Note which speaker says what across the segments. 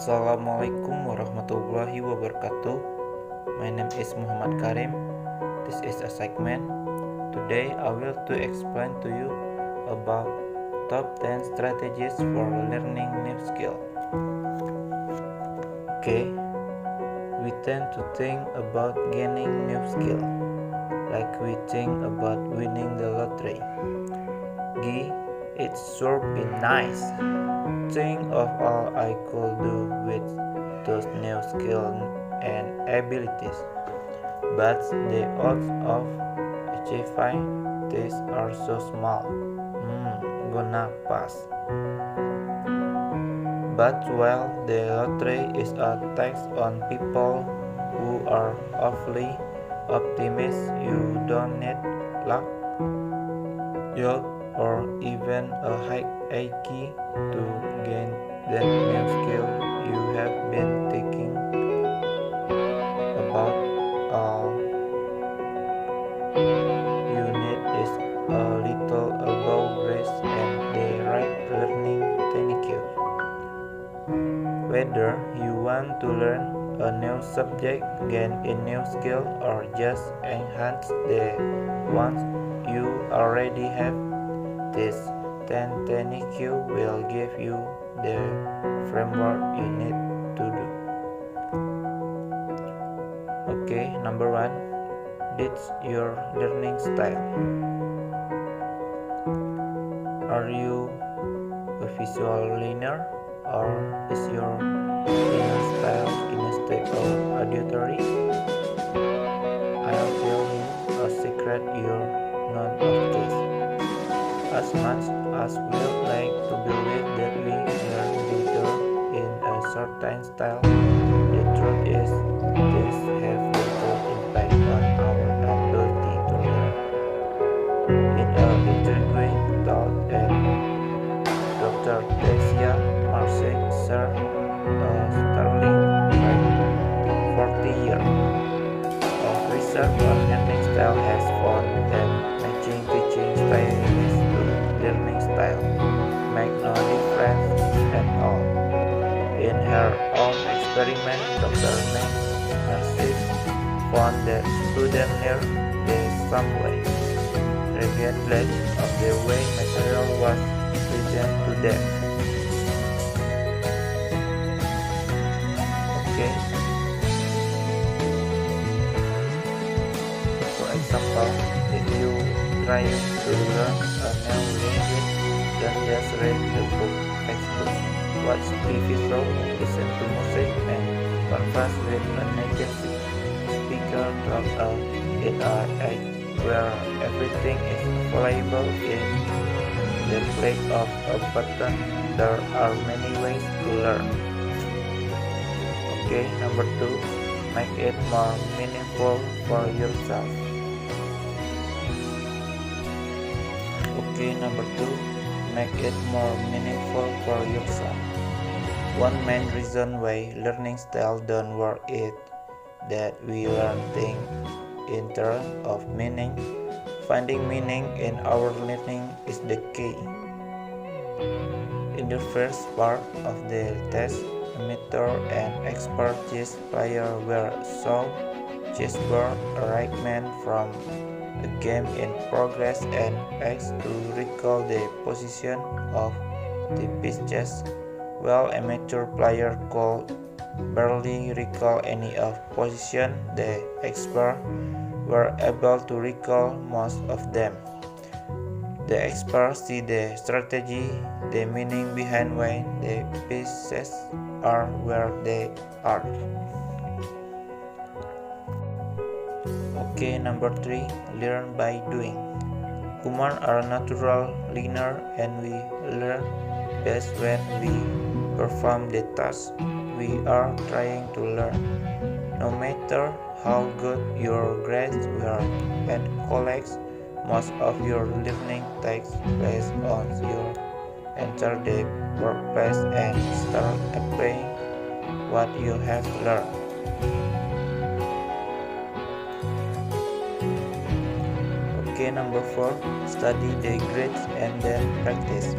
Speaker 1: Assalamualaikum warahmatullahi wabarakatuh. My name is Muhammad Karim. This is a segment. Today I will to explain to you about top 10 strategies for learning new skill. Okay, we tend to think about gaining new skill like we think about winning the lottery. It sure be nice. Think of all I could do with those new skills and abilities. But the odds of achieving this are so small. Gonna pass. But while the lottery is a tax on people who are awfully optimistic, you don't need luck, or even a high IQ to gain that new skill you have been thinking about. All you need is a little elbow grease and the right learning technique. Whether you want to learn a new subject, gain a new skill, or just enhance the ones you already have, this 10 technique will give you the framework you need to do. Okay, number 1, ditch your learning style. Are you a visual learner, or is your learning style instead of auditory? I'll tell you a secret you're none of this. As much as we like to believe that we learn better in a certain style, the truth is this has little impact on our ability to learn. In an intriguing thought that Dr. Desia Marcek served a sterling 40 years of research on learning style has found that matching teaching styles learning style make no difference at all. In her own experiment, Dr. Marcek found that students learn the same way, regardless of the way material was presented to them. Okay. For example, if you trying to learn a new language, don't just read the book textbook. Watch TV show, listen to music, and converse with a native speaker in a age where everything is available in the click of a button. There are many ways to learn. Okay, number 2, make it more meaningful for yourself. Okay, number 2, make it more meaningful for yourself. One main reason why learning style don't work is that we learn things in terms of meaning. Finding meaning in our learning is the key. In the first part of the test, amateur and expert chess players were shown chessboard arrangement from a game in progress and asked to recall the position of the pieces, while amateur players could barely recall any of position. The experts were able to recall most of them. The experts see the strategy, the meaning behind why the pieces are where they are. Okay, number 3, learn by doing. Humans are natural learners, and we learn best when we perform the task we are trying to learn. No matter how good your grades were at college, most of your learning takes place on you enter the workplace and start applying what you have learned. Okay, number 4, study the grades and then practice.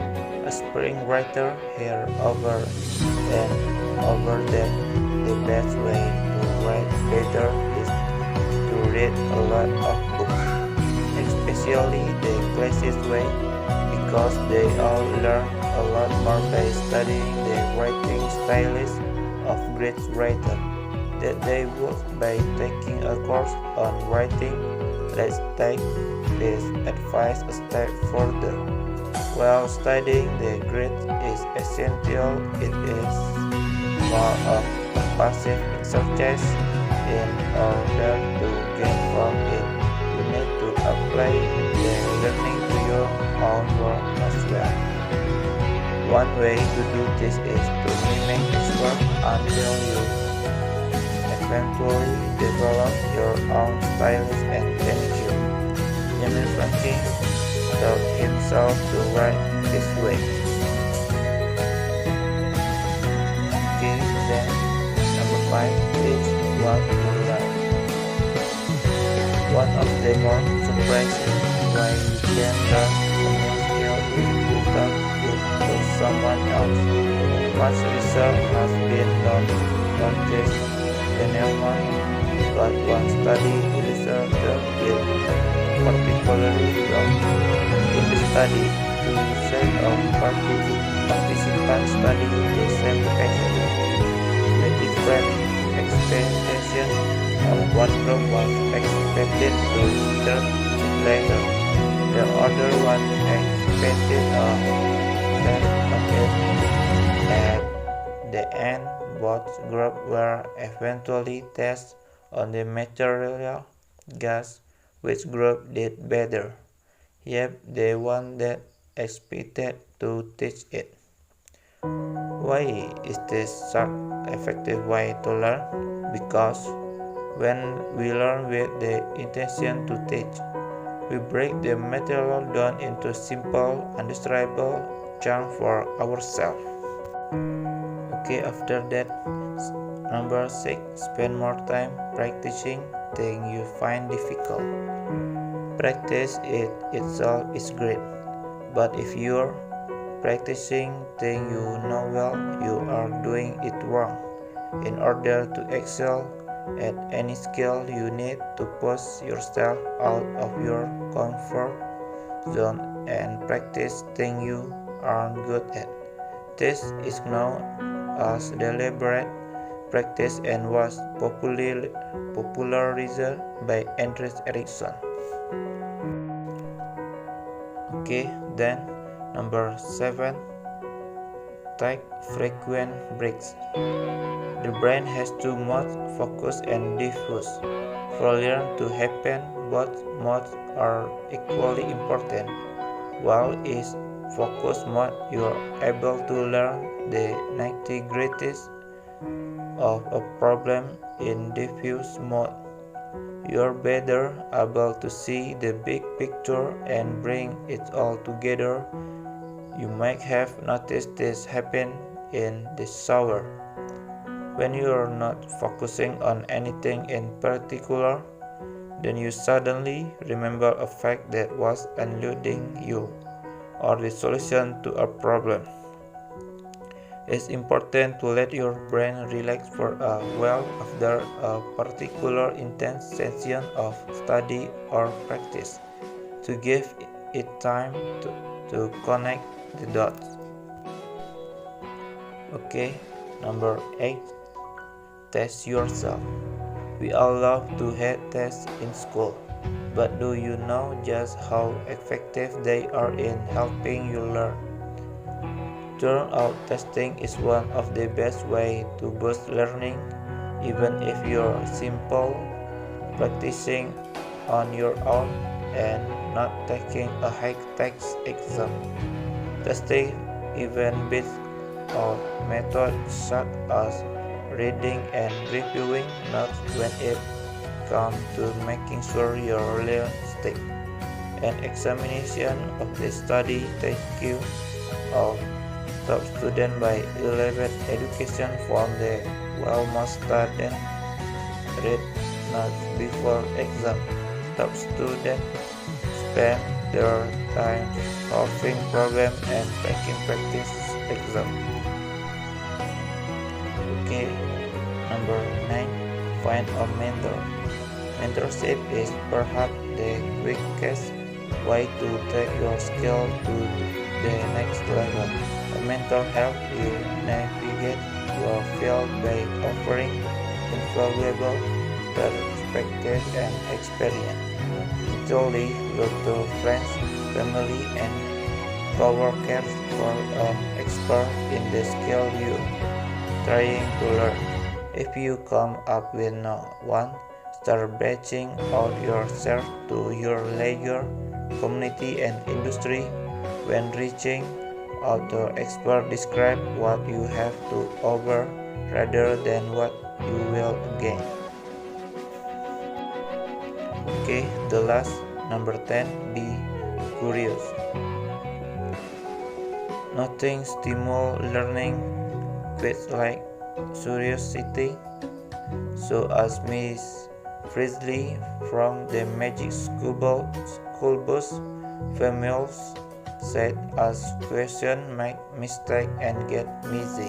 Speaker 1: a screenwriter here over and over that the best way to write better is to read a lot of books, especially the classic way, because they all learn a lot more by studying the writing styles of great writers that they would by taking a course on writing. Let's take this advice a step further. While studying the great is essential, it is more of a passive exercise. In order to gain from it, you need to apply the learning to your own work as well. One way to do this is to remain expert until you eventually develop your own style and technique. James Franklin taught himself to write this way. Okay, then number 5 is what to learn. One of the more surprising ways you can learn a new skill is to talk it to someone else. Much research has been done on this phenomenon, but one study researchers did particularly well. In the study, two sets of participants studied the same question with different expectations. One group was expected to return later. The other one expected a test at the end. Both groups were eventually tested on the material. Guess which group did better? Yep, the one that expected to teach it. Why is this such an effective way to learn? Because when we learn with the intention to teach, we break the material down into simple, understandable chunks for ourselves. Okay, after that, number 6, spend more time practicing things you find difficult. Practice it itself is great, but if you're practicing things you know well, you are doing it wrong. In order to excel at any skill, you need to push yourself out of your comfort zone and practice things you aren't good at. This is known as deliberate practice and was popularized by Andrew Erickson. Okay, then number 7, take frequent breaks. The brain has too much focus and diffuse. Failure to happen, both modes are equally important. While in focus mode, you are able to learn the nitty-gritties of a problem. In diffuse mode, you are better able to see the big picture and bring it all together. You might have noticed this happen in the shower. When you are not focusing on anything in particular, then you suddenly remember a fact that was eluding you, or the solution to a problem. It's important to let your brain relax for a while after a particular intense session of study or practice, to give it time to connect the dots. Okay, number 8, test yourself. We all love to have tests in school, but do you know just how effective they are in helping you learn? Turns out testing is one of the best ways to boost learning, even if you're simple practicing on your own and not taking a high-stakes exam. Testing even beats out methods such as reading and reviewing notes when it comes to making sure your learn stick. An examination of the study takes of top student by 11 education from the most student read notes before exam. Top student spend their time solving problems and taking practice exam. Okay, number 9. Find a mentor. Mentorship is perhaps the quickest way to take your skill to the next level. A mentor helps you navigate your field by offering invaluable perspective and experience. Usually, look to friends, family, and coworkers for an expert in the skill you trying to learn. If you come up with no one, start branching out yourself to your leisure, community, and industry. When reaching out to expert, describe what you have to offer rather than what you will gain. Okay, the last, number 10, be curious. Nothing stimulates learning quite like curiosity. So as Miss Frizzly from the Magic School Bus Females said, ask questions, make mistakes, and get messy.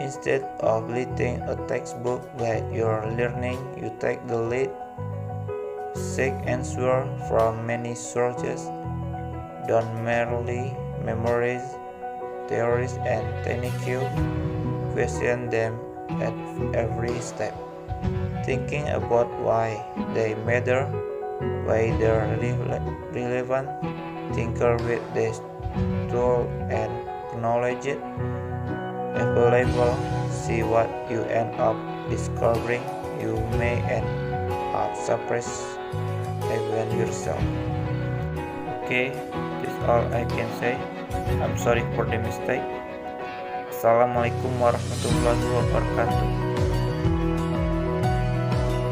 Speaker 1: Instead of letting a textbook guide your learning, you take the lead. Seek answers from many sources. Don't merely memorize theories and techniques. Question them at every step. Thinking about why they matter, why they're relevant. Tinker with the tool and acknowledge it. Available, see what you end up discovering. You may end up surprised even yourself. Okay, that's all I can say. I'm sorry for the mistake. Assalamualaikum warahmatullahi wabarakatuh.